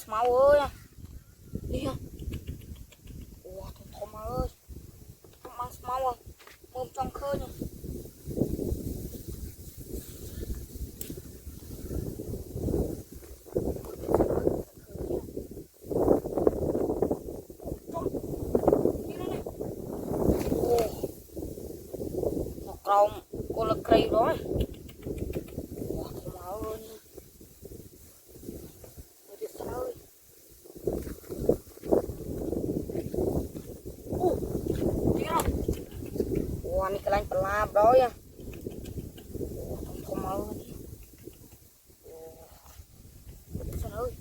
Máu ơi đi không? Ủa thơm ơi, mang máu à, mồm trong khơi nhỉ? Một còng cô là cây rồi. Ủa thơm ơi nha. Ôi trời ơi. Ủa này cái lạnh bà đó nha. Ủa thơm ơi. Ủa trời ơi.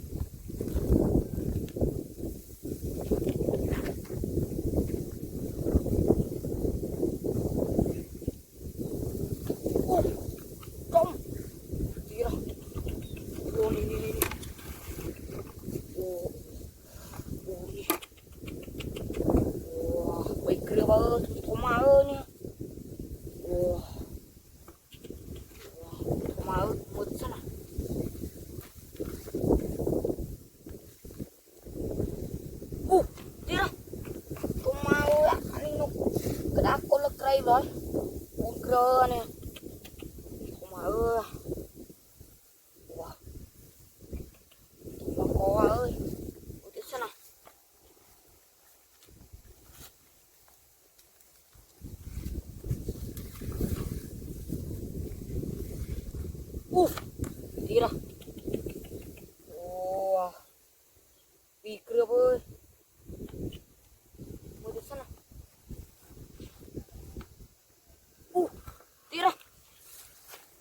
Không gì đâu. Ủa này ủa này. Ủa bị kia bà ơi thơm ơi nha. Ủa thơm ơi một sao nào. Đi đâu. Thơm ơi anh nó cái đá cô là cây rồi. Ủa cơ nè. Thơm ơi. Ủa mà có ơi. Ủa tiếp sao nào. Đi đâu. Ủa bị kia ơi. Ủa tiếp sao nào. Đi đâu.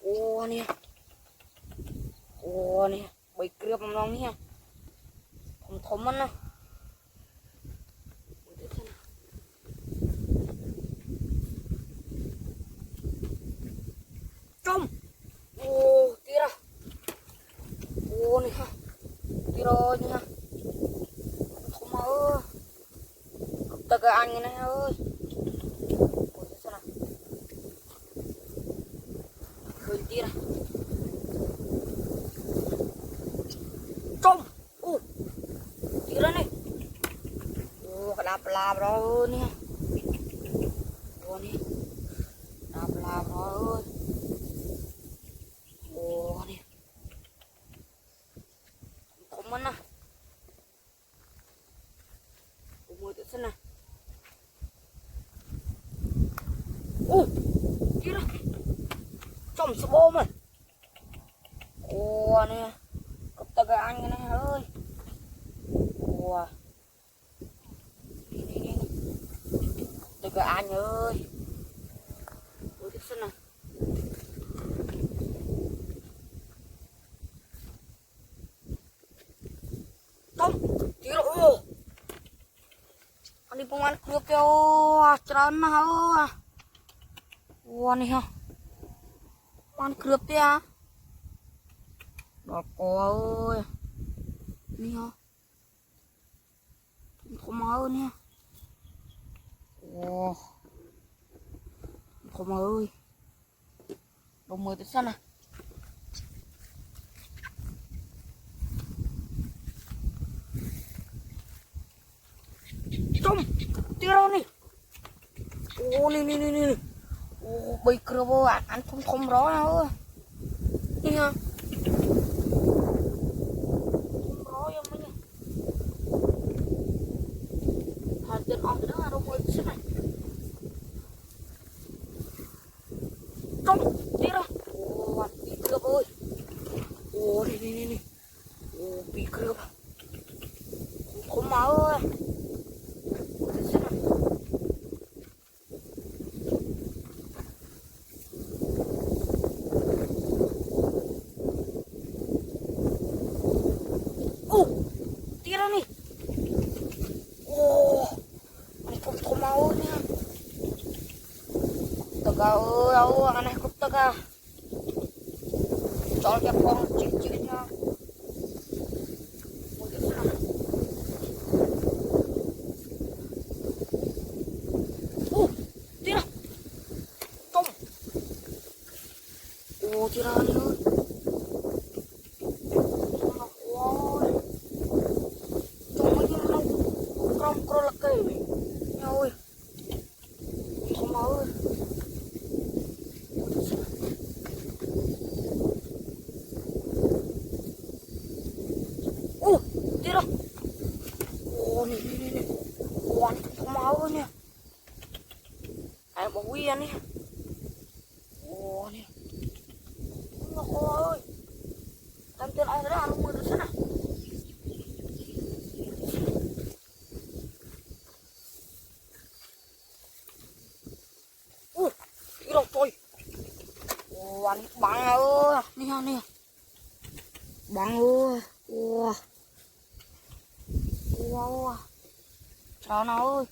Ủa nè. Ủa nè. Bị kia bằng lòng nha. Thơm anh nè. Ủa tiếp sao nào. Trong. Ủa đi đâu. Ủa nè ha. Đi rồi nha. Thơm ơi. Tất cả anh này ơi. Ủa tiếp sao nào. Khơi đi đâu. Trong. Đi ra này. Cái đạp rồi nè. Ủa nè. Đạp rồi. Ủa nè. Thơm anh nè. Ủa tiếp sao nào. Đi ra. Trong sơ bô mày. Ủa nè. Cặp ta cái anh này ơi. Ủa. Đi. Ta cái anh ơi. Ủa tiếp sao nào. Không. Đi rồi. Anh đi bông ăn cướp kêu. Trơn hả. Ủa này hả. Ăn cướp đi à. Đó có ơi. Đi hả. Thơm ơi nha. Ủa. Thơm ơi. Đồng mới tới sao nào. Trong. Đi đâu nè. Ủa nè. Ủa bị kia vô ăn thơm rõ ơi. Đi hả. Thơm rõ em nha. Hạt chân ong cái đó là đồng mới tới sao này. Trong. Đi đâu. Ủa bị kia ơi. Ủa nè. Ủa bị kia. Thơm ơi. ơi anh này cúp tơ à cho cho con chị nha tira tôm tira anh ơi ôi tôm mấy cái nó crom là cây nha ơi tôm ơi tira này quan tôm ơi nha ai mà quý anh nha nè ôi làm tên ông đó ăn mua được sao cái đầu tôi anh bạn ơi nè bạn ơi wow trời ơi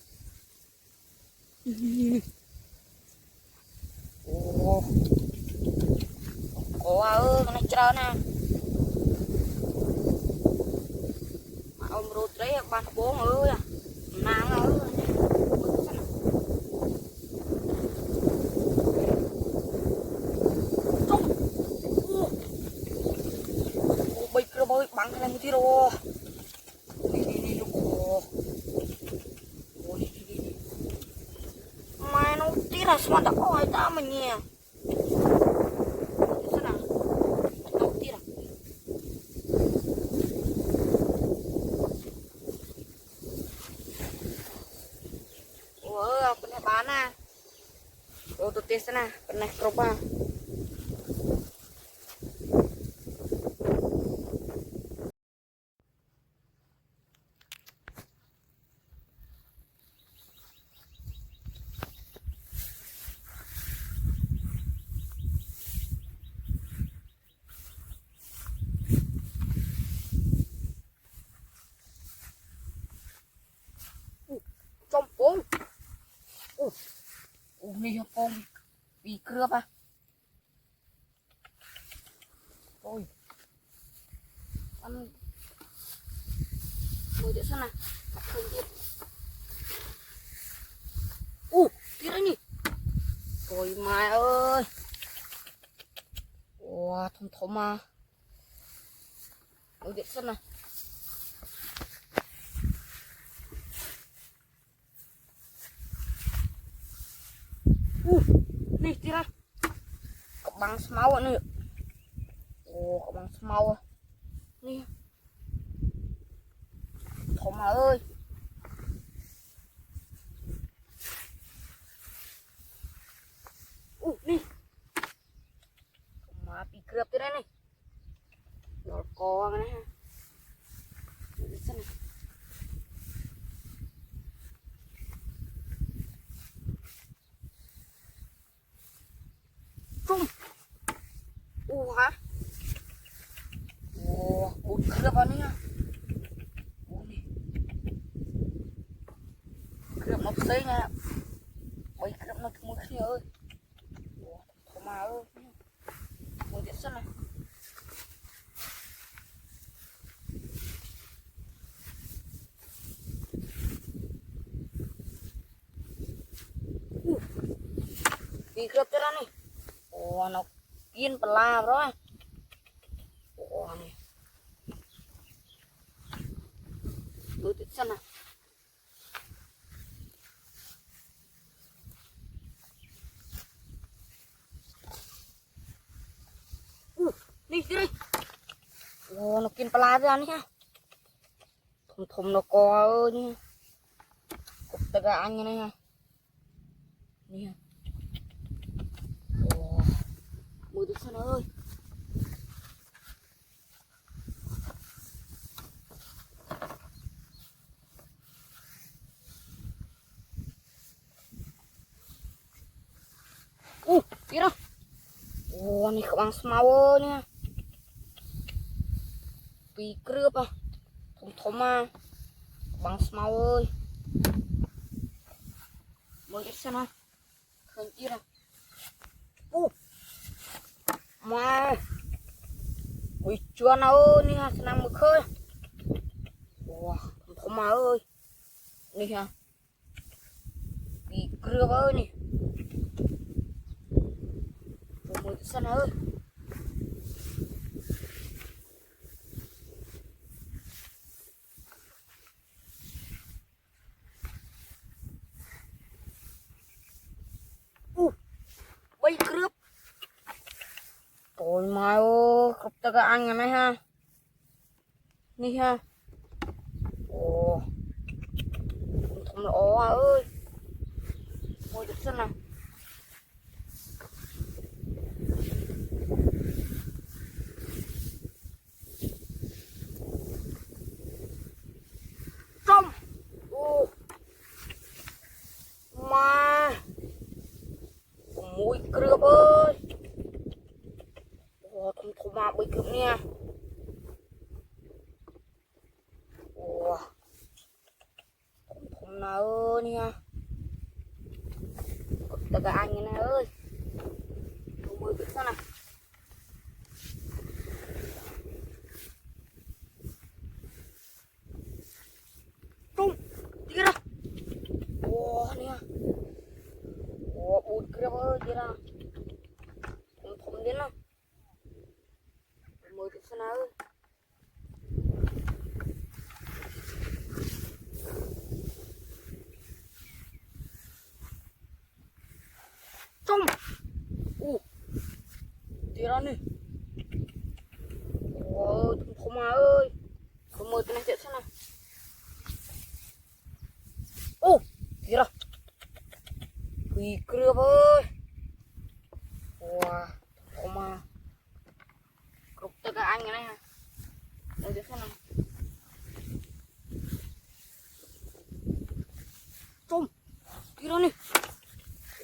ơi cái này trời nè ông rút đấy bạn bốn ơi nàng ơi bây giờ bơi bắn cái này một tí rồi đi mà nó tí là sao đã có ai ta mà nhỉ sao nào nó tí là pernah mana tuh tes sana pernah coba trong bốn nih con bị cướp à ôi anh ngồi chỗ nào không biết tí đấy nhỉ ôi mai ơi wow thom mà ngồi chỗ nào nih tí ra băng máu nữa băng máu nih thom ơi nih mà bị cướp thế này này nó co cái này ha xem này trung hả bụt cướp vào này ha cướp một xí nha ôi cướp nó một xí ơi thổ mà ơi ngồi điện sân này đi cướp tới đó này nó kiên pala rồi này ngồi điện sân này đi đây nó kiên pala ra này ha thùng nó co ơi nha cục tơ gà anh này ha nè mùi được sao ơi kia đó này các bạn mau nha bị cướp à thom à bạn mau ơi mới biết sao nào khẩn kia nào mà ui chưa nào nè ha nằm một khơi wow không mà ơi nè ha bị cưa ơi nè một sân ơi bay cướp trời mai ô khóc ta cái anh này ha nè ha ồ không lỗ ơi một sân nào trong ô mà mũi cướp ơi ô không mà bị cướp nha ô không nào ơi nha tất cả anh này ơi không mới biết sao nào trung đi ra ô nha ô bụi cướp ơi đi ra không đến đâu mới biết sao nào ơi trung ô đi ra nè ô không mà ơi không mới tên chết sao nào ô đi ra bị cướp ơi wow không mà cướp tất cả anh này ha mới biết sao nào trung đi ra nè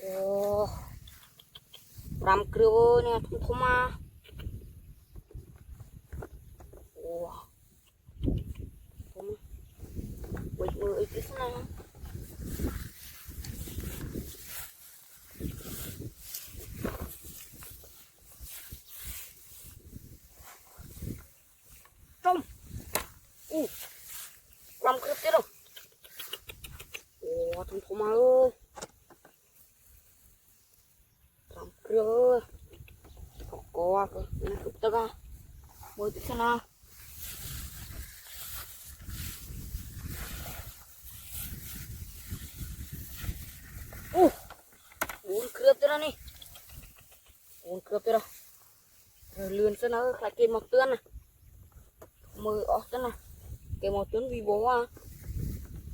ô ram cướp nè không mà wow không mà bây giờ cái sao nào trung làm cướp chết rồi ồ không mà ơi làm cướp ơi có cái cướp tất cả mới biết sao nào bốn cướp thế đó nè bốn cướp thế đó rồi lươn sao nó lại kê một tuyến này mười ở thế này kê một tuyến vì bố à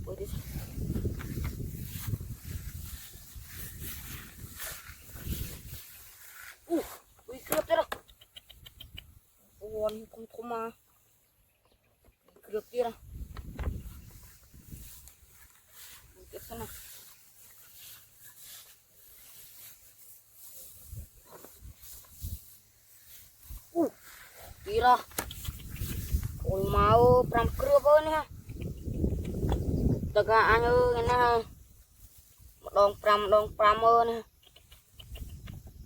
mới đi ui cướp thế đó ôi không mà cướp kia đâu tiếp sao nào kira ôi mau pram cướp ơi nè tất cả anh ơi nè đòn pram ơi nè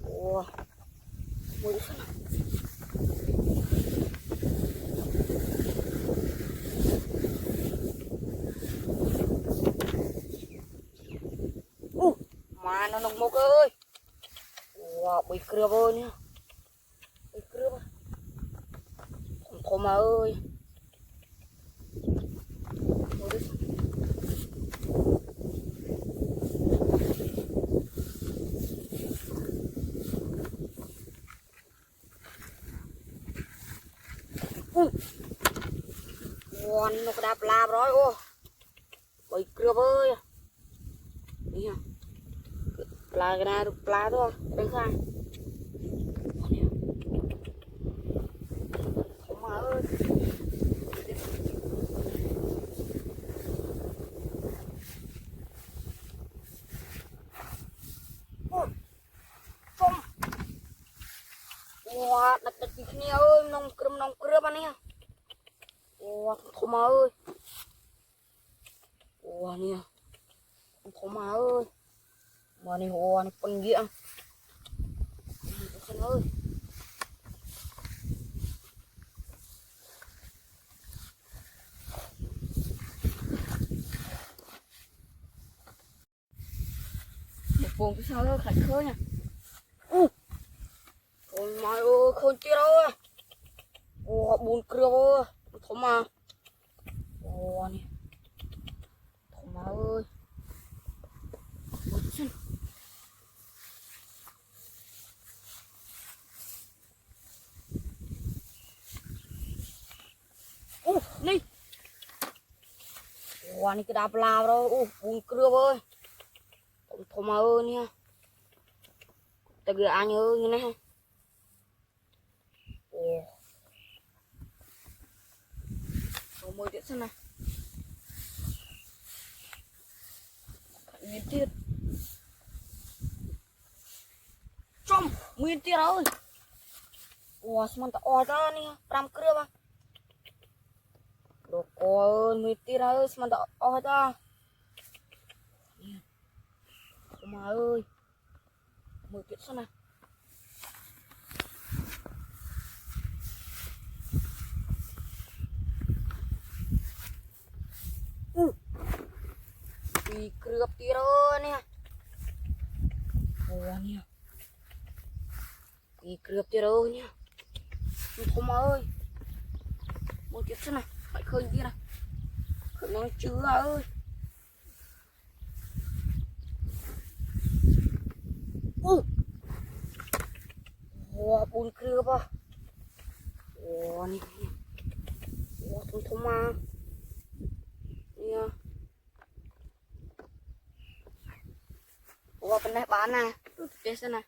ủa mới sao nào mà nó nồng mốc ơi wow bị cướp ơi nè bị cướp không mà ơi wow nó đạp lạp rồi ô bị cướp ơi đi ha pla cái này pla đó đánh sai không mà ơi không wow đặt đặt cái này ơi nông cướp anh nè wow không mà ơi wow nè không mà ơi mà này hoa này con kia Trời ơi. Một vùng phía sau đó khạch khơi nha. Ôi mày ơi, khôn chưa đâu. Ồ, buồn cười ơi. Thôi mà. Ồ, nè. Thôi mà ơi. Ôi chân. Ồ, đi. Ồ, này cái đạp lao đâu. Ồ, buồn cười ơi. Thôi mà ơi nha. Tại vì anh ơi như này. Ồ. Rồi mới tiện xem nào. Nguyên tiết. Trong nguyên tiết ơi. Ồ, sao mà ồ ra nè. Pram kria ba. Đồ cô ơi, nguyên tiết ơi. Sao mà ồ ra. Thôi mà ơi. Mới tiện xem nào. Đi cướp tiết ơi nè. Ồ nè. Đi cướp tiết ơi nè. Thôi mà ơi. Mới tiện xem nào. Phải khơi tiết nào. Khơi nó chưa ơi. Ồ, buồn cướp à. Ồ nè. Ồ, thôi mà. Nè. Ủa bên đây bán nè, đây xem nè.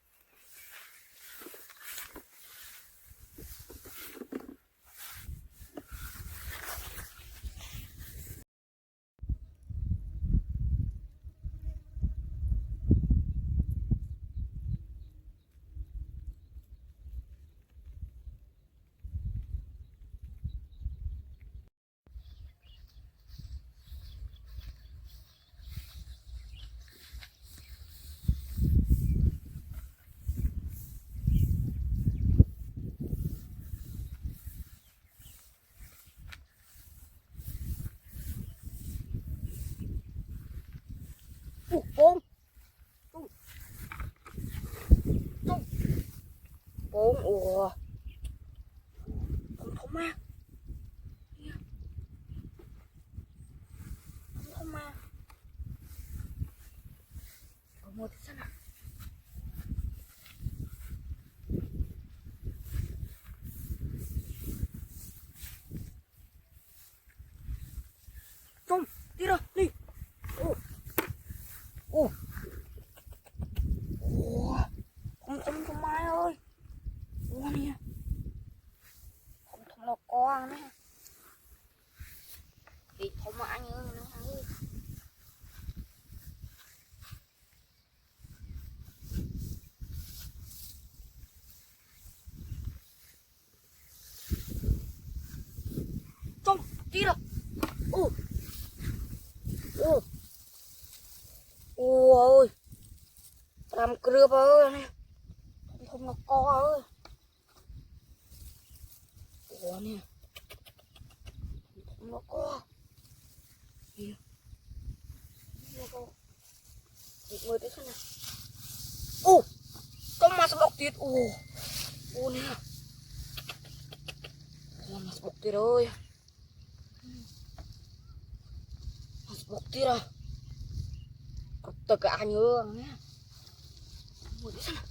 Bốn, bốn, ủa, không thông ma, không thông ma. Ở một thì sao nào? Không, đi rồi, đi. Ủa, ủa, ủa, không thông thông ma ơi. Ủa nè, không thông là con nè. Thì thông mà anh ơi, nó ơi. Không, đi rồi. Ủa, ủa, ủa ơi, làm cướp ơi nè. Không thông là con ơi. Ủa nè, không là con. Nè, không là con. Mời tới xem nào. Ồ, con mà sắp bọc tiết. Ồ, ồ nè. Con mà sắp bọc tiết ơi. Mà sắp bọc tiết à. Cặp tờ cả nhớ nè. Mời tới xem nào.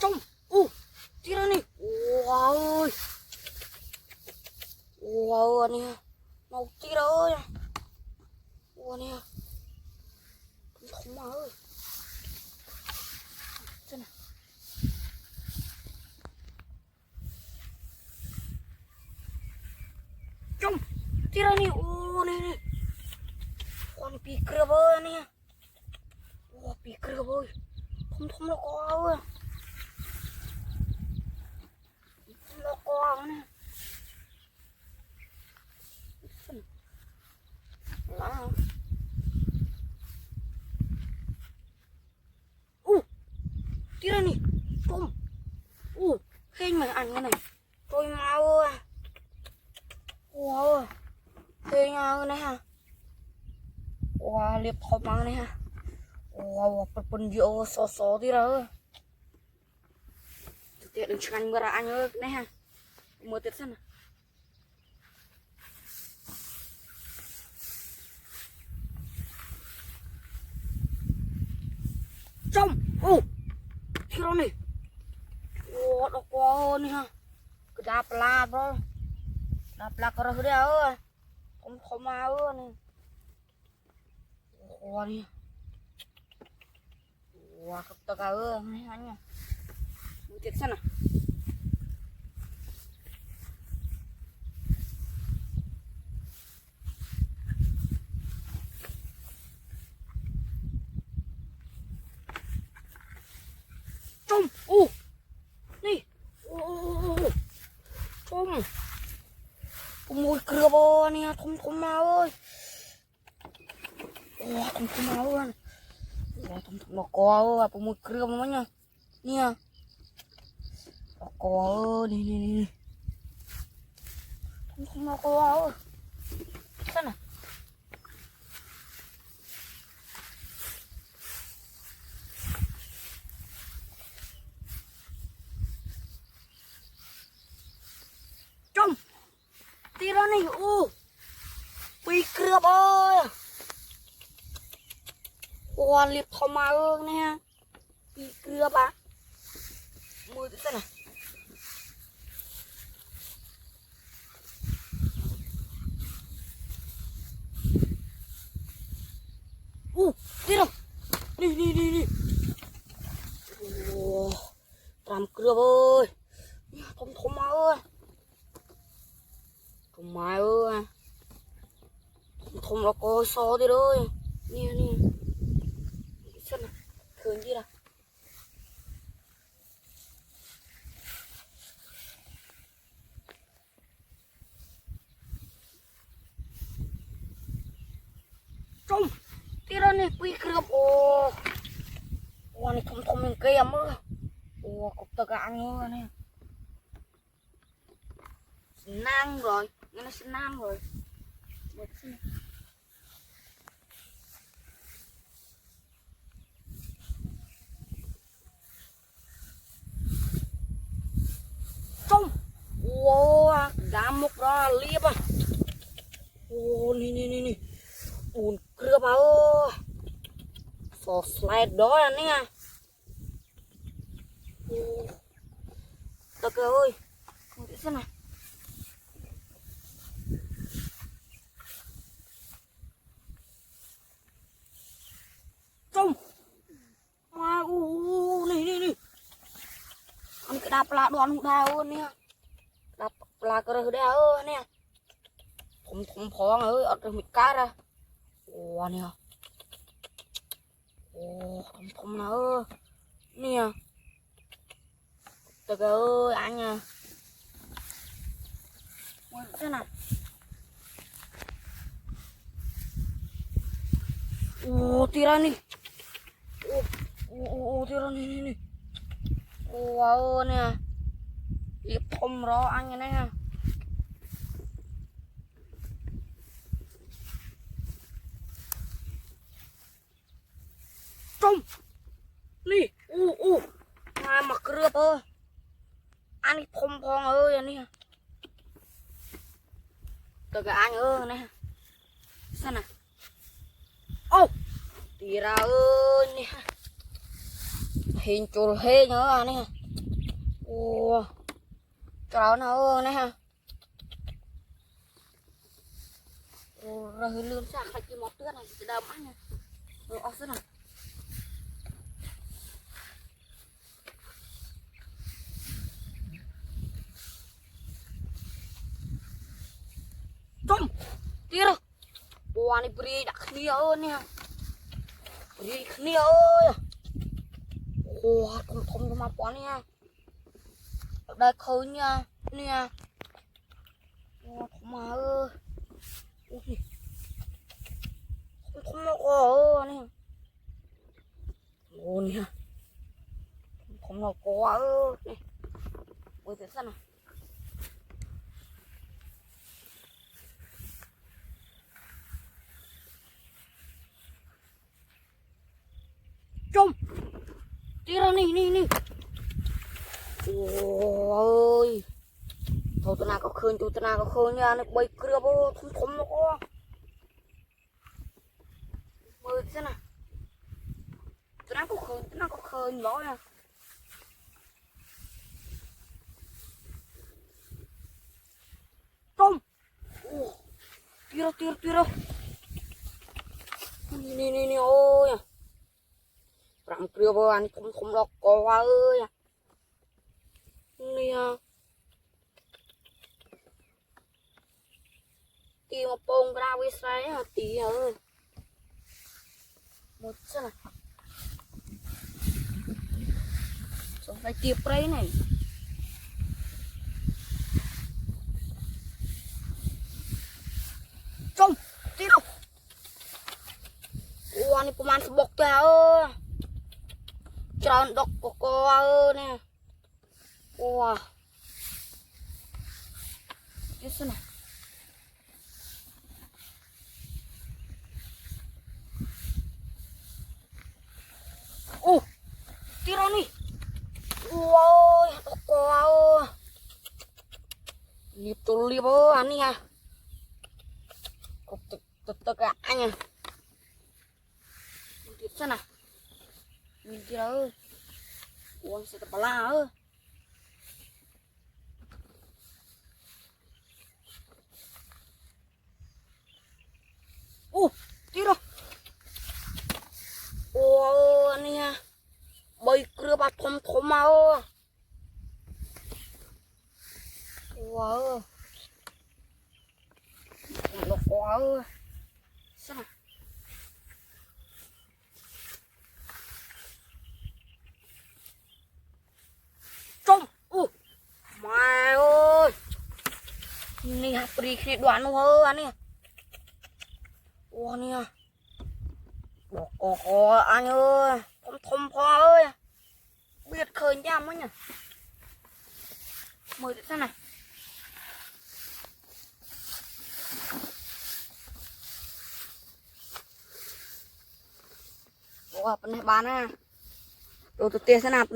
Trong, ồ, tiết ra nè. Wow ơi. Wow nè. Màu tiết ơi. Wow nè. Không mà ơi. Xem nào. Trong, tiết ra nè. Ồ nè nè. Con bị cướp ơi nè. Ồ, bị cướp ơi. Không thông là có ơi. con nè lá tí ra nè tôm khen mày ăn cái này tôi mau ơi wow khen nhau này ha wow liệp hộp mang này ha wow perpun vô so tí ra tiệt đừng chăn mưa ra anh ơi này ha mưa tiệt xem nào trong thì đó này đọc qua này ha cái đạp la bro đạp la cái đó ơi không mau này qua đi qua cấp tơ ơi này anh nha mưa tiệt xem nào trong này trong mùi cửa bò nè không mau ơi không mau luôn không nó có ơi mùi cửa bò nha nè nó có ơi đi không nó có ơi sao nào trong tí ra này bị cướp ơi hoàn liệp thò mà ơn nè bị cướp á mùi tí xem nào tí đâu đi làm cướp ơi thom mà ơi thom mà ơi thom nó có so đi rồi nè xem nào thường gì nào trong tí ra này bị cướp này thom mình kia mơ cục tơ gạn nữa nè nang rồi nó nang rồi trong đá mục ra liệp à nè buồn cưa bao so slide đó nè tơ ơi không biết xem này trong mà này ăn cái đạp là đoàn đào nè đạp là cái đào nè không phong ơi ở trong cá ra nè không nào nè tơ ơi anh nha thế nào tí ra nè tí ra nè wow nè liệp thom rõ anh này nè trong nè ai mà cướp ơi anh thom phong ơi nè tơ cái anh ơi nè sao nào tí ra ơi nè hình chùl hê nữa nè cháu nào nè ha rồi lươn sạc hay cái món tuyết này thì đâm ăn nè rồi rất là trong tía đâu bò này bri đã khnia ơi nè bri khnia ơi không cho mà bò nè đây khơi nha nè ô mà ơi không nó có nè ô nè không nó có nè ôi thế sao nào trông tí ra nè ôi thôi tụi nào có khơi nha nó bay kia bố không nó có mời thế nào tụi nào có khơi nó nha trông tira nè ôi à răng kia bố anh không nó có ơi à nè tí mà bông ra với say à tí ơi một xem này xong phải tiếp đây này trông tí đâu ủa anh cũng ăn bọc ra ơi tròn độc của cô ơi nè ủa tí xem này ủa tí đâu nè ôi độc cô ơi liệp tôi liệp ơi anh nha cục tức cả anh nha tiếp xem nào mình kia ơi uống sẽ tập lá ơi tí đâu ôi anh nha bay kia bà thom ơi wow nó quá ơi sao nào trông mày ơi nè học đi khi đoạn luôn ơi anh nè ô nè có anh ơi thom pho ơi biết khơi nhám ấy nhỉ mời đi xem này ủa bên này bán à đồ tụi tiền sẽ nạp